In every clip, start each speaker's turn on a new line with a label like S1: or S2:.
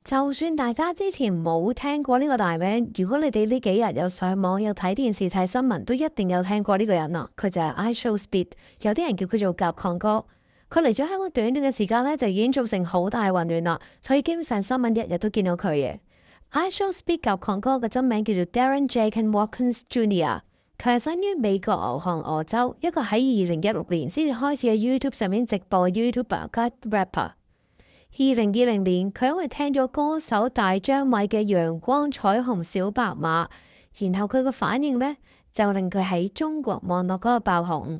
S1: 就算大家之前冇聽過呢個大名，如果你哋呢幾日有上網、有睇電視、睇新聞，都一定有聽過呢個人啊！佢就係 IShowSpeed，有啲人叫佢做甲亢哥。佢嚟咗香港短短嘅時間咧，就已經造成好大混亂啦，所以基本上新聞日日都見到佢嘅。IShowSpeed 甲亢哥嘅真名叫做 Darren Jaken Watkins Jr.，佢係生於美國俄亥俄州，一個喺2016年先至開始喺 YouTube 上面直播嘅 YouTuber 加 rapper。2020年，佢因為聽咗歌手大張偉嘅陽光彩虹小白馬，然後佢個反應呢，就令佢喺中國網絡嗰度爆紅。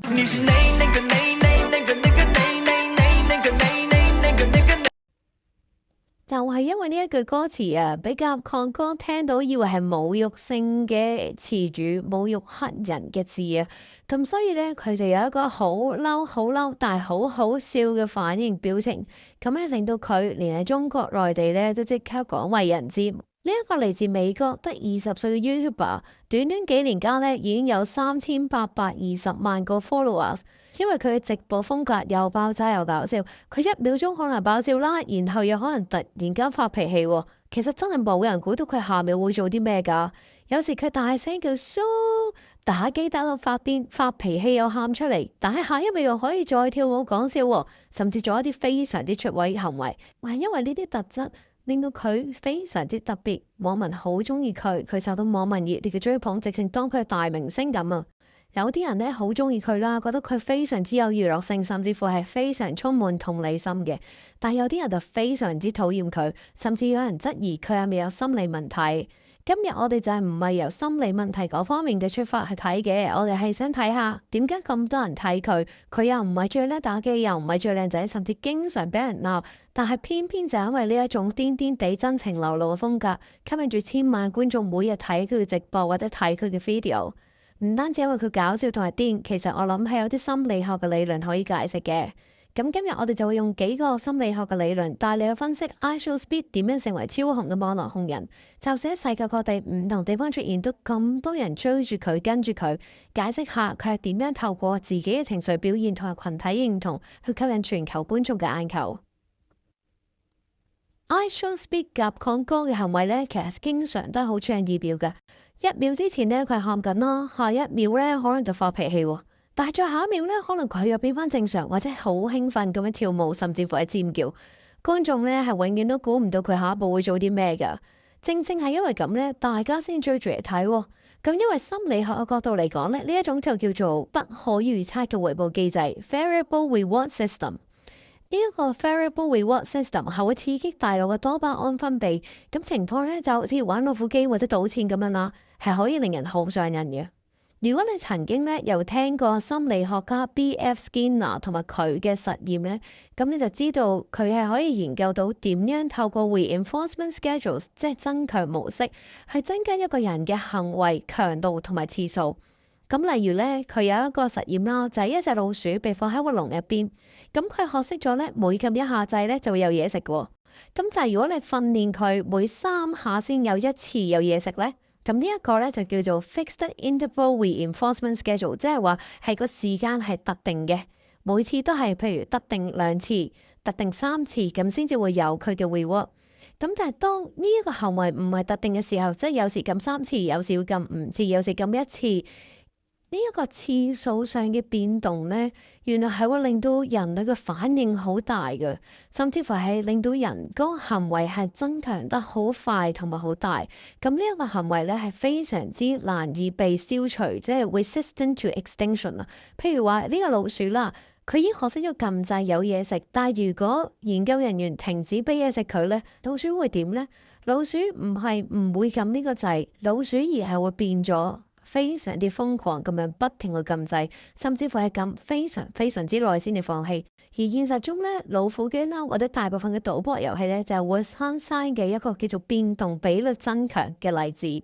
S1: 就係因為呢一句歌詞啊，俾甲亢哥聽到以為係侮辱性嘅詞語，侮辱黑人嘅字啊，咁所以咧佢就有一個好嬲，但係好好笑嘅反應表情，咁咧令到佢連喺中國內地咧都即刻廣為人知。呢一個嚟自美國得20歲嘅 YouTuber，短短幾年間咧已經有3820萬個 followers。因為佢嘅直播風格又爆炸又搞笑，佢1秒鐘可能爆笑啦，然後又可能突然間發脾氣喎。其實真係冇人估到佢下秒會做啲咩㗎。有時佢大聲叫蘇，打機打到發癲，發脾氣又喊出嚟，但係下一秒又可以再跳舞講笑喎，甚至做一啲非常之出位嘅行為。因為呢啲特質令到佢非常之特別，網民好中意佢，佢受到網民熱烈嘅追捧，直情當佢係大明星咁啊！有啲人咧好中意佢啦，覺得佢非常之有娛樂性，甚至乎係非常充滿同理心嘅。但有啲人就非常之討厭佢，甚至有人質疑佢係咪有心理問題。今日我哋就係唔係由心理問題嗰方面嘅出發去睇嘅，我哋係想睇下點解咁多人睇佢，佢又唔係最叻打機，又唔係最靚仔，甚至經常俾人鬧，但係偏偏就因為呢一種癲癲地真情流露嘅風格，吸引住千萬觀眾每日睇佢嘅直播或者睇佢嘅 video。唔單止因為佢搞笑同埋癲，其實我諗係有啲心理學嘅理論可以解釋嘅。咁今日我哋就會用幾個心理學嘅理論帶你去分析 IShowSpeed 點樣成為超紅嘅網絡紅人，就算喺世界各地唔同地方出現，都咁多人追住佢跟住佢，解釋下佢係點樣透過自己嘅情緒表現同埋群體認同去吸引全球觀眾嘅眼球。IShowSpeed 甲亢哥嘅行為咧，其實經常都係好出人意表嘅。1秒之前咧，佢係喊緊啦，下一秒咧可能就發脾氣喎，但係再下一秒咧，可能佢又變翻正常，或者好興奮咁樣跳舞，甚至乎係尖叫。觀眾咧係永遠都估唔到佢下一步會做啲咩㗎。正係因為咁咧，大家先追住嚟睇喎。咁因為心理學嘅角度嚟講咧，呢一種就叫做不可預測嘅回報機制 （variable reward system）。呢一個 variable reward system 係會刺激大腦嘅多巴胺分泌，咁情況咧就好似玩老虎機或者賭錢咁樣啦，係可以令人好上癮嘅。如果你曾經咧有聽過心理學家 B.F. Skinner 同埋佢嘅實驗咧，咁你就知道佢係可以研究到點樣透過 reinforcement schedules，即係增強模式，去增加一個人嘅行為強度同埋次數。咁例如咧，佢有一個實驗啦，就係一隻老鼠被放喺個籠入邊，咁佢學識咗咧，每撳一下掣咧就會有嘢食嘅。咁但係如果你訓練佢每3下先有1次有嘢食咧，咁呢一個咧就叫做 fixed interval reinforcement schedule，即係話係個時間係特定嘅，每次都係譬如特定2次、特定3次咁先至會有佢嘅 reward。咁但係當呢一個行為唔係特定嘅時候，即係有時撳3次，有時會撳5次，有時撳1次。呢一個次數上嘅變動呢，原來係會令到人類嘅反應好大嘅，甚至乎係令到人嗰個行為係增強得好快同埋好大。咁呢一個行為咧係非常之難以被消除，即係 resistant to extinction 啊。譬如話呢個老鼠啦，佢已經學識咗撳掣有嘢食，但係如果研究人員停止俾嘢食佢咧，老鼠會點呢？老鼠唔係唔會撳呢個掣，老鼠而係會變咗。非常之瘋狂咁樣不停去撳掣，甚至乎係撳非常之耐先至放棄。而現實中咧，老虎機啦或者大部分嘅賭博遊戲咧，就係會生嘅一個叫做變動比率增強嘅例子。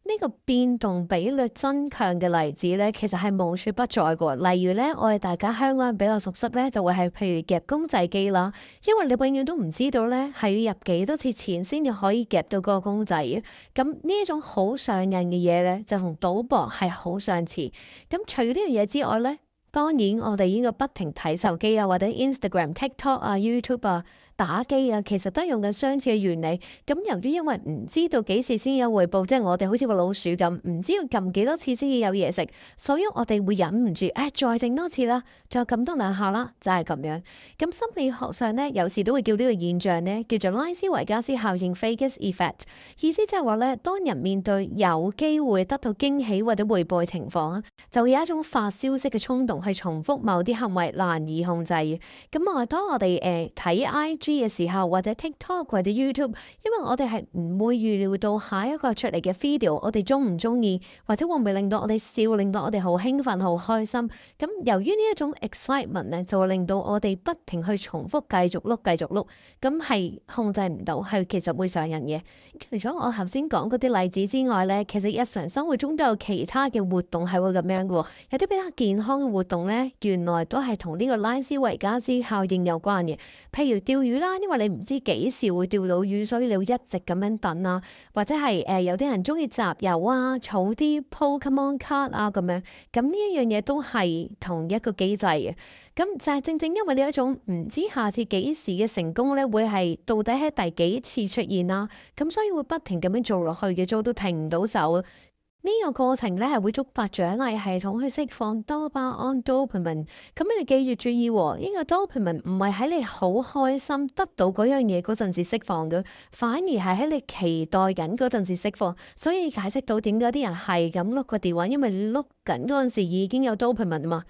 S1: 呢個變動比率增強嘅例子咧，其實係無處不在嘅。例如咧，我哋大家香港人比較熟悉咧，就會係譬如夾公仔機啦，因為你永遠都唔知道咧係要入幾多次錢先至可以夾到嗰個公仔嘅。咁呢一種好上癮嘅嘢咧，就同賭博係好相似。咁除咗呢樣嘢之外咧，當然我哋應該不停睇手機啊，或者 Instagram、TikTok 啊、YouTube 啊。打機啊，其實都係用緊相似嘅原理。咁由於因為唔知道幾時先有回報，即係我哋好似個老鼠咁，唔知要撳幾多次先至有嘢食，所以我哋會忍唔住，再整多次啦，再撳多兩下啦，就係咁樣。咁心理學上咧，有時都會叫呢個現象咧，叫做拉斯維加斯效應 （Vegas effect）。意思即係話咧，當人面對有機會得到驚喜或者回報嘅情況啊，就會有一種發燒式嘅衝動去重複某啲行為，難以控制嘅。咁當我哋睇IG 嘅時候，或者 TikTok 或者 YouTube，因為我哋係唔會預料到下一個出嚟嘅 video，我哋中唔中意，或者會唔會令到我哋笑，令到我哋好興奮、好開心。咁由於呢一種 excitement 咧，就會令到我哋不停去重複繼續碌、繼續碌，咁係控制唔到，係其實會上癮嘅。除咗我頭先講嗰啲例子之外咧，其實日常生活中都有其他嘅活動係會咁樣嘅喎。有啲比較健康嘅活動咧，原來都係同呢個拉斯維加斯效應有關嘅。譬如釣魚啦，因為你唔知幾時會釣到魚，所以你要一直咁樣等啊。或者係有啲人中意集郵啊，儲啲 Pokemon card 啊咁樣。咁呢一樣嘢都係同一個機制嘅。咁就係正正因為呢一種唔知下次幾時嘅成功咧，會係到底喺第幾次出現啦。咁所以會不停咁樣做落去嘅，做到停唔到手。呢個過程咧係會觸發獎勵系統去釋放多巴胺 （dopamine）。咁你哋記住注意喎，呢個 dopamine 唔係喺你好開心得到嗰樣嘢嗰陣時釋放嘅，反而係喺你期待緊嗰陣時釋放。所以解釋到點解啲人係咁碌個電話，因為你碌緊嗰陣時已經有 dopamine 啊嘛。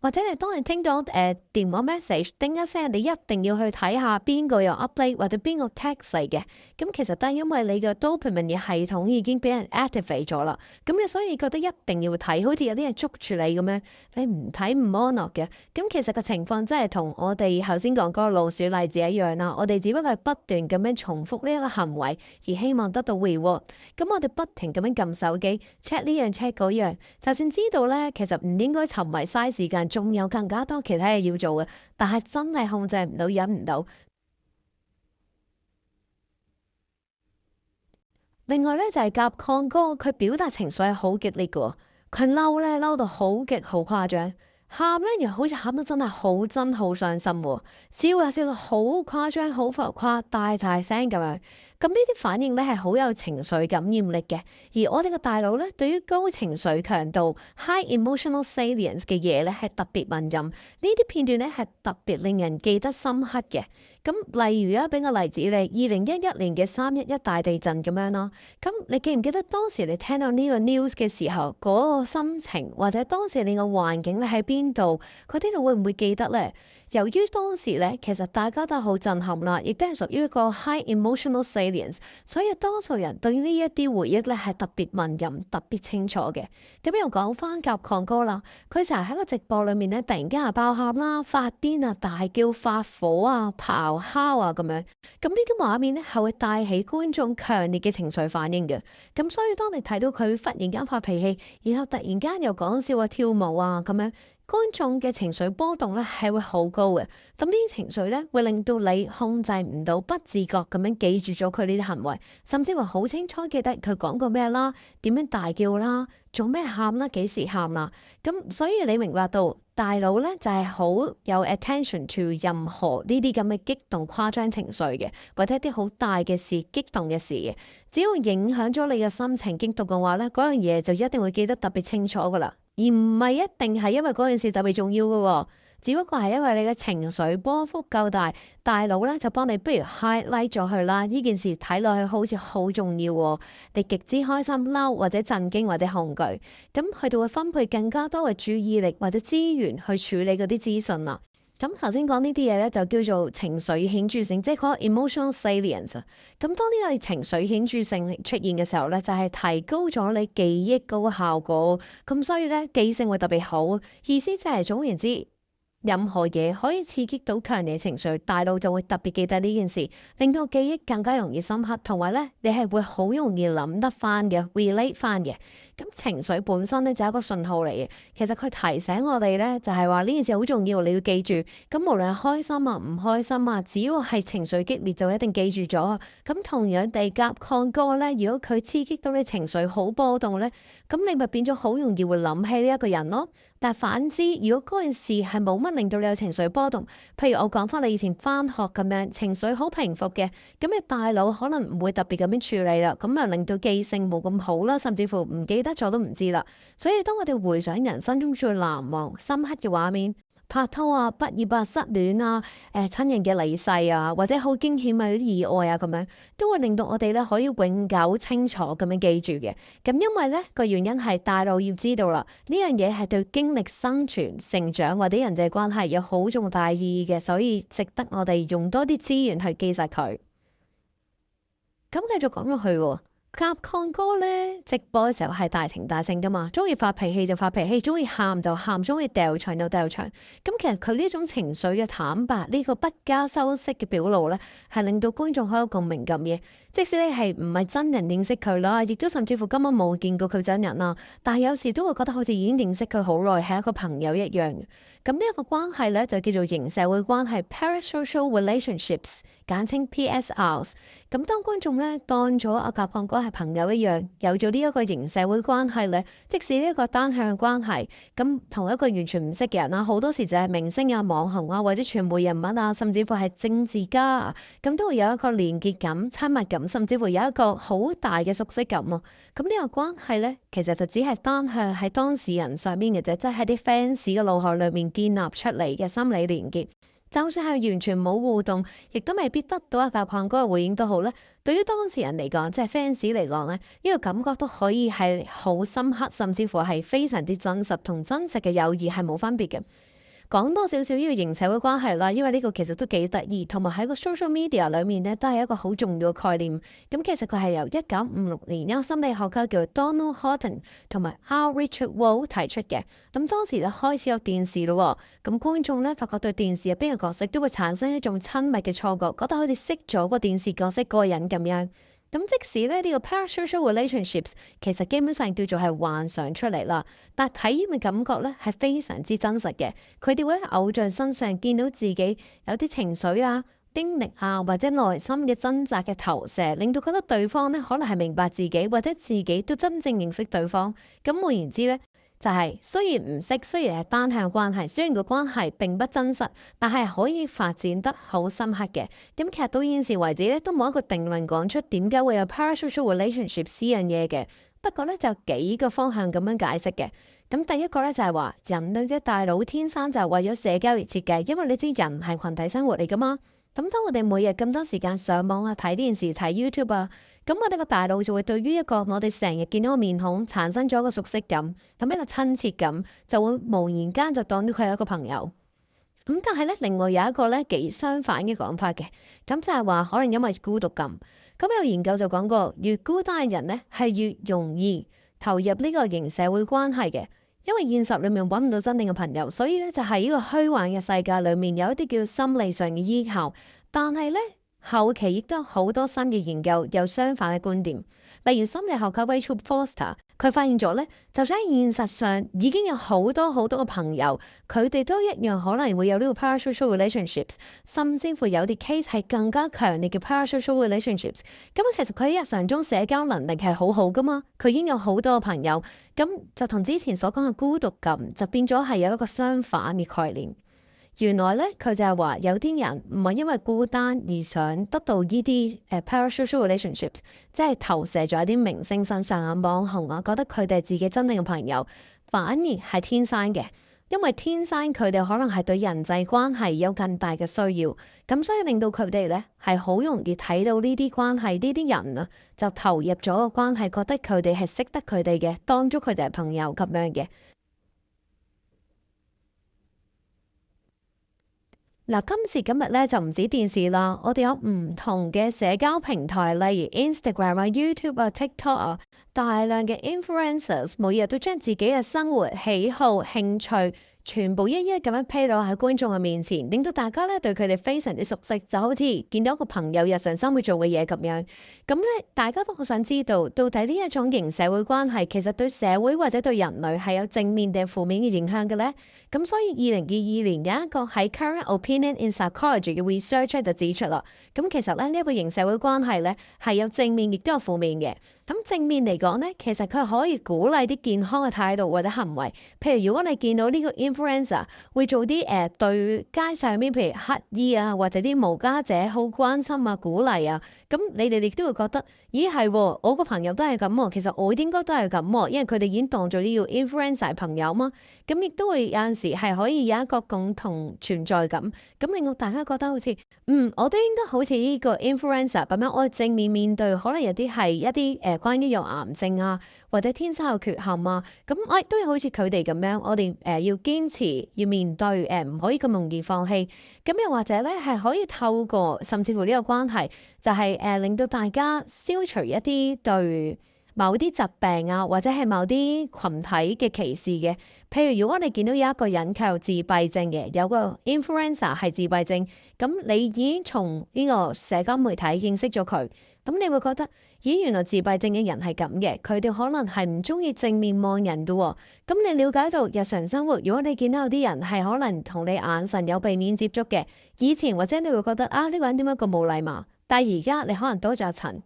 S1: 或者當你聽到電話 message 叮一聲，你一定要去睇下邊個有 update 或者邊個 text 嚟嘅，咁其實都係因為你嘅 dopamine 嘅系統已經俾人 activate 咗啦，咁你所以覺得一定要睇，好似有啲人捉住你咁樣，你唔睇唔安樂嘅。咁其實個情況真係同我哋頭先講嗰個老鼠例子一樣啦，我哋只不過係不斷咁樣重複呢一個行為，而希望得到 reward。咁我哋不停咁樣撳手機 check 呢樣 check 嗰樣，就算知道咧，其實唔應該沉迷嘥時間。仲有更加多其他嘢要做嘅，但係真係控制唔到，忍唔到。另外咧就係甲亢哥，佢表達情緒係好激烈嘅，佢嬲咧嬲到好極好誇張，喊咧又好似喊得真係好真好傷心喎，笑又笑到好誇張好浮誇，大大聲咁樣。咁呢啲反應咧係好有情緒感染力嘅，而我哋嘅大腦咧對於高情緒強度 （high emotional salience） 嘅嘢咧係特別敏感，呢啲片段咧係特別令人記得深刻嘅。咁例如俾個例子你2011年嘅311大地震咁樣咯。咁你記唔記得當時你聽到呢個 news 嘅時候嗰個心情，或者當時你個環境咧喺邊度？嗰啲你會唔會記得咧？由於當時咧，其實大家都好震撼啦，亦都係屬於一個 high emotional salience，所以多數人對呢一啲回憶咧係特別敏感、特別清楚嘅。咁又講翻甲亢哥啦，佢成日喺個直播裏面咧，突然間係爆喊啦、發癲啊、大叫、發火啊、咆哮啊咁樣。咁呢啲畫面咧係會帶起觀眾強烈嘅情緒反應嘅。咁所以當你睇到佢忽然間發脾氣，然後突然間又講笑啊、跳舞啊咁樣。觀眾嘅情緒波動咧係會好高嘅，咁呢啲情緒咧會令到你控制唔到，不自覺咁樣記住咗佢呢啲行為，甚至乎好清楚記得佢講過咩啦，點樣大叫啦，做咩喊啦，幾時喊啦，咁所以你明白到大腦咧就係好有 attention to 任何呢啲咁嘅激動誇張情緒嘅，或者一啲好大嘅事、激動嘅事嘅，只要影響咗你嘅心情激動嘅話咧，嗰樣嘢就一定會記得特別清楚噶啦。而唔係一定係因為嗰件事特別重要嘅喎，只不過係因為你嘅情緒波幅夠大，大腦咧就幫你不如 highlight 咗佢啦。呢件事睇落去好似好重要喎，你極之開心、嬲或者震驚或者恐懼，咁佢就會分配更加多嘅注意力或者資源去處理嗰啲資訊啦。咁頭先講呢啲嘢咧，就叫做情緒顯著性，即係嗰個 emotional salience。咁當呢個情緒顯著性出現嘅時候咧，就係提高咗你記憶嗰個效果。咁所以咧，記性會特別好。意思就係總而言之，任何嘢可以刺激到強烈情緒，大腦就會特別記得呢件事，令到記憶更加容易深刻。同埋咧，你係會好容易諗得翻嘅，relate 翻嘅。咁情緒本身咧就係一個信號嚟嘅，其實佢提醒我哋咧就係話呢件事好重要，你要記住。咁無論係開心啊、唔開心啊，只要係情緒激烈就一定記住咗。咁同樣地，甲亢哥咧，如果佢刺激到你情緒好波動咧，咁你咪變咗好容易會諗起呢一個人咯。但反之，如果嗰件事係冇乜令到你有情緒波動，譬如我講翻你以前翻學咁樣，情緒好平復嘅，咁你大腦可能唔會特別咁樣處理啦，咁啊令到記性冇咁好啦，甚至乎唔記得咗都唔知啦。所以當我哋回想人生中最難忘、深刻嘅畫面，拍拖啊、畢業啊、失戀啊、親人嘅離世啊，或者好驚險啊啲意外啊咁樣，都會令到我哋咧可以永久清楚咁樣記住嘅。咁因為咧個原因係大腦要知道啦，呢樣嘢係對經歷生存、成長或者人際關係有好重大意義嘅，所以值得我哋用多啲資源去記實佢。咁繼續講落去喎。甲亢哥咧，直播嘅時候係大情大性噶嘛，中意發脾氣就發脾氣，中意喊就喊，中意掉場就掉場。咁其實佢呢種情緒嘅坦白，呢個不加修飾嘅表露咧，係令到觀眾好有共鳴感嘅。即使你係唔係真人認識佢啦，亦都甚至乎根本冇見過佢真人啦，但係有時都會覺得好似已經認識佢好耐，係一個朋友一樣嘅。咁呢一個關係咧就叫做型社會關係 （parasocial relationships），簡稱 PSRs。咁當觀眾咧當咗阿甲亢哥係朋友一樣，有咗呢一個型社會關係咧，即使呢一個單向關係，咁同一個完全唔識嘅人啦，好多時就係明星啊、網紅啊，或者傳媒人物啊，甚至乎係政治家啊，咁都會有一個連結感、親密感，甚至乎有一個好大嘅熟悉感啊。咁呢個關係咧，其實就只係單向喺當事人上面嘅啫，即係喺啲 fans 嘅腦海裏面建立出嚟嘅心理連結。就算係完全冇互動，亦都未必得到阿甲亢哥嘅回應都好咧。對於當事人嚟講，即係 fans 嚟講咧，呢個感覺都可以係好深刻，甚至乎係非常之真實同真實嘅友誼係冇分別嘅。講多少少呢個型社會關係啦，因為呢個其實都幾得意，同埋喺個 social media 裏面咧都係一個好重要嘅概念。咁其實佢係由1956年一個心理學家叫 Donald Horton 同埋 R. Richard Wolff 提出嘅。咁當時就開始有電視咯，咁觀眾咧發覺對電視入邊嘅角色都會產生一種親密嘅錯覺，覺得好似識咗個電視角色嗰個人咁樣。咁即使咧呢個 parasocial relationships 其實基本上叫做係幻想出嚟啦，但體驗嘅感覺咧係非常之真實嘅。佢哋會喺偶像身上見到自己有啲情緒啊、經歷啊，或者內心嘅掙扎嘅投射，令到覺得對方咧可能係明白自己，或者自己都真正認識對方。咁換言之咧，就係雖然唔識，雖然係單向關係，雖然個關係並不真實，但係可以發展得好深刻嘅。咁其實到現時為止咧，都冇一個定論講出點解會有 parasocial relationships 呢樣嘢嘅。不過咧就有幾個方向咁樣解釋嘅。咁第一個咧就係話人類嘅大腦天生就係為咗社交而設計，因為你知人係群體生活嚟噶嘛。咁當我哋每日咁多時間上網啊、睇電視、睇 YouTube 啊，咁我哋個大腦就會對於一個我哋成日見到個面孔產生咗一個熟悉感，咁一個親切感，就會無言間就當咗佢係一個朋友。咁但係咧，另外有一個咧幾相反嘅講法嘅，咁就係話可能因為孤獨感。咁有研究就講過，越孤單嘅人咧係越容易投入呢個型社會關係嘅。因為現實裏面揾唔到真正嘅朋友，所以咧就喺呢個虛幻嘅世界裏面有一啲叫心理上嘅依靠。但係咧後期亦都有好多新嘅研究有相反嘅觀點，例如心理學家 Rachel Foster，佢發現咗咧，就算喺現實上已經有好多好多嘅朋友，佢哋都一樣可能會有呢個 parasocial relationships，甚至乎有啲 case 係更加強烈嘅 parasocial relationships。咁其實佢喺日常中社交能力係好好噶嘛，佢已經有好多嘅朋友，咁就同之前所講嘅孤獨感就變咗係有一個相反嘅概念。原來咧，佢就係話有啲人唔係因為孤單而想得到呢啲parasocial relationships，即係投射咗喺啲明星身上啊、網紅啊，覺得佢哋係自己真正嘅朋友，反而係天生嘅，因為天生佢哋可能係對人際關係有更大嘅需要，咁所以令到佢哋咧係好容易睇到呢啲關係，呢啲人啊就投入咗個關係，覺得佢哋係識得佢哋嘅，當咗佢哋係朋友咁樣嘅。嗱，今時今日咧就唔止電視啦，我哋有唔同嘅社交平台，例如 Instagram 啊、YouTube 啊、TikTok 啊，大量嘅 influencers 每日都將自己嘅生活、喜好、興趣全部一一咁樣披露喺觀眾嘅面前，令到大家咧對佢哋非常之熟悉，就好似見到一個朋友日常生活做嘅嘢咁樣。咁咧，大家都好想知道，到底呢一種型社會關係其實對社會或者對人類係有正面定負面嘅影響嘅咧？咁所以2022年有一個喺 Current Opinion in Psychology 嘅 research 就指出啦，咁其實咧呢一個型社會關係咧係有正面亦都有負面嘅。咁正面嚟講咧，其實佢係可以鼓勵啲健康嘅態度或者行為，譬如如果你見到呢個 influencer 會做啲對街上面譬如乞衣啊或者啲無家者好關心啊鼓勵啊，咁你哋亦都會覺得，咦係喎，我個朋友都係咁喎，其實我應該都係咁喎，因為佢哋已經當做呢個 influencer 朋友嘛，咁亦都會有陣時係可以有一個共同存在感，咁令到大家覺得好似我都應該好似呢個 influencer 咁樣，我正面面對可能有啲係一啲關於有癌症啊，或者天生有缺陷啊，咁我亦都要好似佢哋咁樣，我哋要堅持，要面對，唔可以咁容易放棄。咁又或者咧，係可以透過甚至乎呢個關係，就係令到大家消除一啲對某啲疾病啊，或者係某啲群體嘅歧視嘅。譬如如果你見到有一個人佢有自閉症嘅，有個 influencer 係自閉症，咁你已經從呢個社交媒體認識咗佢，咁你會覺得，咦，原來自閉症嘅人係咁嘅，佢哋可能係唔中意正面望人嘅喎。咁你了解到日常生活，如果你見到有啲人係可能同你眼神有避免接觸嘅，以前或者你會覺得啊，呢個人點解咁冇禮貌，但係而家你可能多咗一層。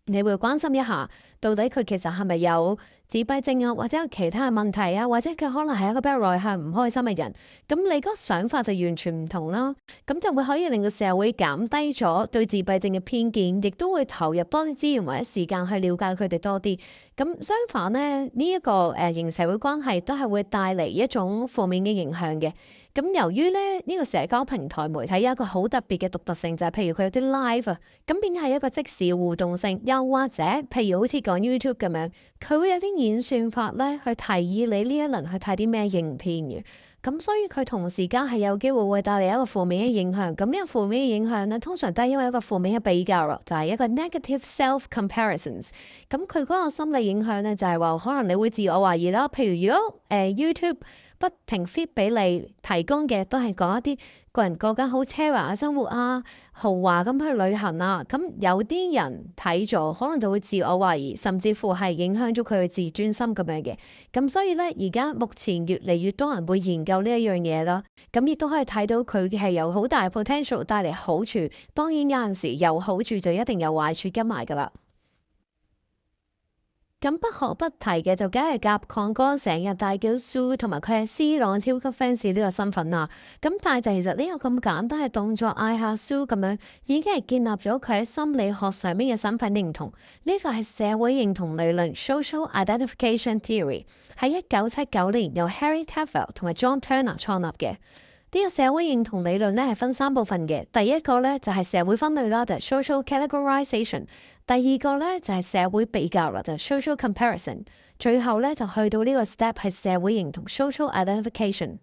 S1: 你會關心一下，到底佢其實係咪有自閉症啊，或者有其他嘅問題啊，或者佢可能係一個比較內向、唔開心嘅人，咁你個想法就完全唔同啦。咁就會可以令到社會減低咗對自閉症嘅偏見，亦都會投入多啲資源或者時間去了解佢哋多啲。咁相反咧，呢一個型社會關係都係會帶嚟一種負面嘅影響嘅。咁由於咧呢個社交平台媒體有一個好特別嘅獨特性，就係譬如佢有啲 live 啊，咁變係一個即時互動性，又或者譬如好似講 YouTube 咁樣，佢會有啲演算法咧去提議你呢一輪去睇啲咩影片嘅。咁所以佢同時間係有機會會帶嚟一個負面嘅影響。咁呢個負面嘅影響咧，通常都係因為一個負面嘅比較咯，就係一個 negative self comparisons。咁佢嗰個心理影響咧，就係話可能你會自我懷疑啦。譬如如果YouTube 不停 feed 俾你提供嘅都係講一啲個人過緊好奢華嘅生活啊，豪華咁去旅行啊，咁有啲人睇咗可能就會自我懷疑，甚至乎係影響咗佢嘅自尊心咁樣嘅。咁所以咧，而家目前越嚟越多人會研究呢一樣嘢啦，咁亦都可以睇到佢係有好大 potential 帶嚟好處。當然有陣時有好處就一定有壞處跟埋噶啦。咁不可不提嘅就梗係甲亢哥成日大叫 Sue 同埋佢係 C 朗超級 fans 呢個身份啦。咁但係就其實呢個咁簡單嘅動作嗌下 Sue 咁樣，已經係建立咗佢喺心理學上面嘅身份認同。呢個係社會認同理論 （Social Identification Theory），喺1979年由 Harry Tafel 同埋 John Turner 創立嘅。呢個社會認同理論咧係分三部分嘅，第一個咧就係社會分類啦，就係 social categorization；第二個咧就係社會比較啦，就係 social comparison；最後咧就去到呢個 step 係社會認同 social identification。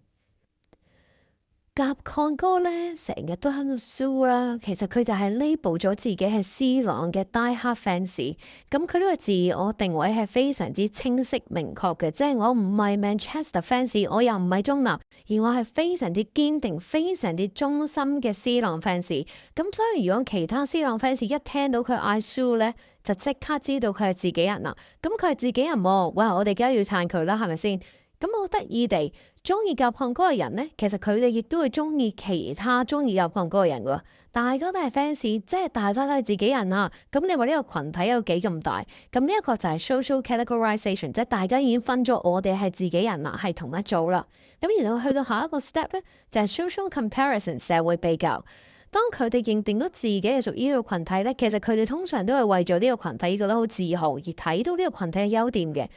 S1: 甲亢哥咧成日都喺度 sue 啦，其實佢就係 label 咗自己係 C 朗嘅 die hard fans。咁佢呢個自我定位係非常之清晰明確嘅，即係我唔係 Manchester fans，我又唔係中立，而我係非常之堅定、非常之忠心嘅 C 朗 fans。咁所以如果其他 C 朗 fans 一聽到佢嗌 sue 咧，就即刻知道佢係自己人啦。咁佢係自己人喎，哇！我哋梗係要撐佢啦，係咪先？咁好得意地，中意甲亢哥嘅人咧，其實佢哋亦都會中意其他中意甲亢哥嘅人噶。大家都係 fans，即係大家都係自己人啊。咁你話呢個群體有幾咁大？咁呢一個就係 social categorization，即係大家已經分咗我哋係自己人啦，係同一組啦。咁然後去到下一個 step 咧，就係 social comparison 社會比較。當佢哋認定咗自己係屬於呢個群體咧，其實佢哋通常都係為咗呢個群體覺得好自豪，而睇到呢個群體嘅優點嘅。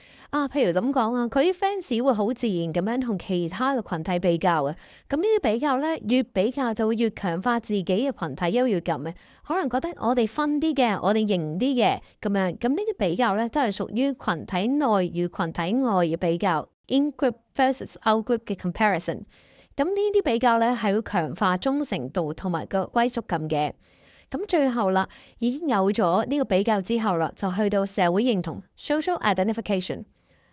S1: 譬如咁講啊，佢啲 fans 會好自然咁樣同其他嘅群體比較嘅。咁呢啲比較咧，越比較就會越強化自己嘅群體優越感嘅。可能覺得我哋分啲嘅，我哋型啲嘅咁樣。咁呢啲比較咧，都係屬於群體內與群體外嘅比較 （in group versus out group 嘅 comparison）。咁呢啲比較咧係會強化忠誠度同埋個歸屬感嘅。咁最後啦，已經有咗呢個比較之後啦，就去到社會認同 social identification。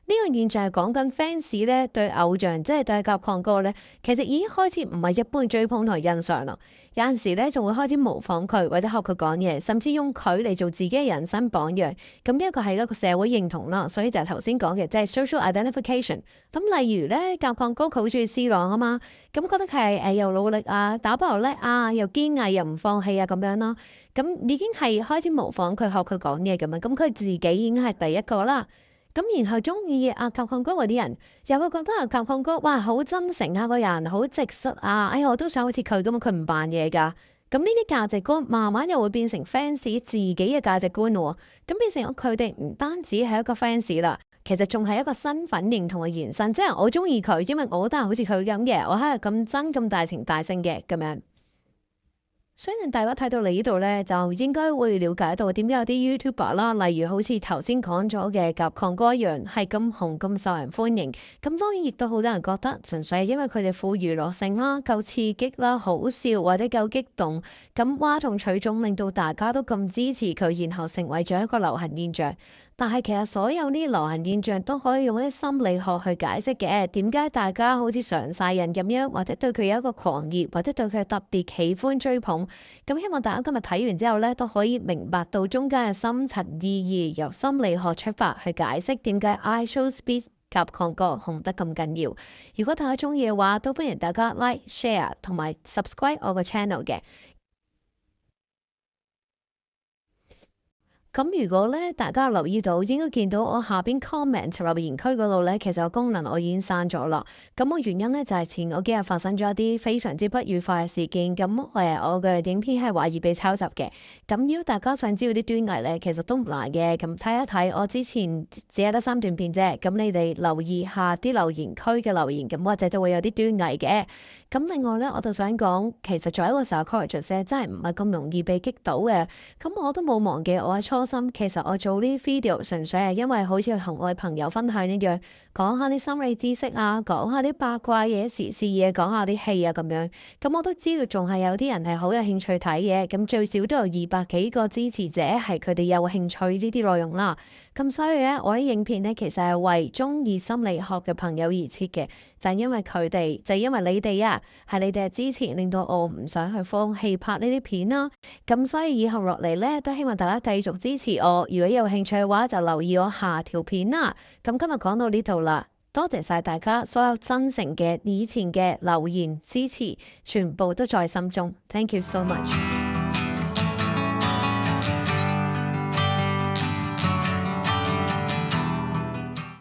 S1: 呢個現象係講緊 fans 咧對偶像，即係對甲亢哥咧，其實已經開始唔係一般追捧同埋欣賞啦。有陣時咧仲會開始模仿佢，或者學佢講嘢，甚至用佢嚟做自己嘅人生榜樣。咁呢一個係一個社會認同啦，所以就係頭先講嘅，即係 social identification。咁例如咧，甲亢哥佢好中意 C 朗啊嘛，咁覺得佢係又努力啊，打波又叻啊，又堅毅又唔放棄啊咁樣啦。咁已經係開始模仿佢，學佢講嘢咁樣。咁佢自己已經係第一個啦。咁然後中意甲亢哥嗰啲人，又會覺得甲亢哥哇好真誠啊，個人好直率啊，哎呀我都想好似佢咁，佢唔扮嘢㗎。咁呢啲價值觀慢慢又會變成 fans 自己嘅價值觀喎。咁變成佢哋唔單止係一個 fans 啦，其實仲係一個身份認同嘅延伸。即係我中意佢，因為我都係好似佢咁嘅，我係咁真咁大情大性嘅咁樣。相信大家睇到嚟呢度咧，就應該會了解到點解有啲 YouTuber 啦，例如好似頭先講咗嘅甲亢哥一樣，係咁紅咁受人歡迎。咁當然亦都好多人覺得，純粹係因為佢哋富娛樂性啦、夠刺激啦、好笑或者夠激動，咁嘩眾取寵，令到大家都咁支持佢，然後成為咗一個流行現象。但係其實所有呢啲流行現象都可以用一啲心理學去解釋嘅，點解大家好似上晒癮咁樣，或者對佢有一個狂熱，或者對佢特別喜歡追捧。咁希望大家今日睇完之後咧，都可以明白到中間嘅深層意義，由心理學出發去解釋點解 iShowSpeed 甲亢哥紅得咁緊要。如果大家中意嘅話，都歡迎大家 like、share 同埋 subscribe 我個 channel 嘅。咁如果咧大家留意到，應該見到我下邊 comment 留言區嗰度咧，其實個功能我已經刪咗啦。咁個原因咧就係前嗰幾日發生咗一啲非常之不愉快嘅事件，咁我嘅影片係懷疑被抄襲嘅。咁如果大家想知道啲端倪咧，其實都唔難嘅。咁睇一睇我之前只係得3段片啫，咁你哋留意下啲留言區嘅留言，咁或者就會有啲端倪嘅。咁另外咧，我就想講，其實作為一個 psychologist 真係唔係咁容易被擊倒嘅。咁我都冇忘記我嘅初心，其實我做呢啲 video 純粹係因為好似同我嘅朋友分享一樣，講下啲心理知識啊，講下啲八卦嘢、時事嘢，講下啲戲啊咁樣。咁我都知道仲係有啲人係好有興趣睇嘅，咁最少都有200幾個支持者係佢哋有興趣呢啲內容啦。咁所以咧，我啲影片咧其實係為中意心理學嘅朋友而設嘅，就係因為佢哋，就係因為你哋啊，係你哋嘅支持，令到我唔想去放棄拍呢啲片啦。咁所以以後落嚟咧，都希望大家繼續支持我。如果有興趣嘅話，就留意我下條片啦。咁今日講到呢度啦，多謝晒大家所有真誠嘅以前嘅留言支持，全部都在心中。Thank you so much。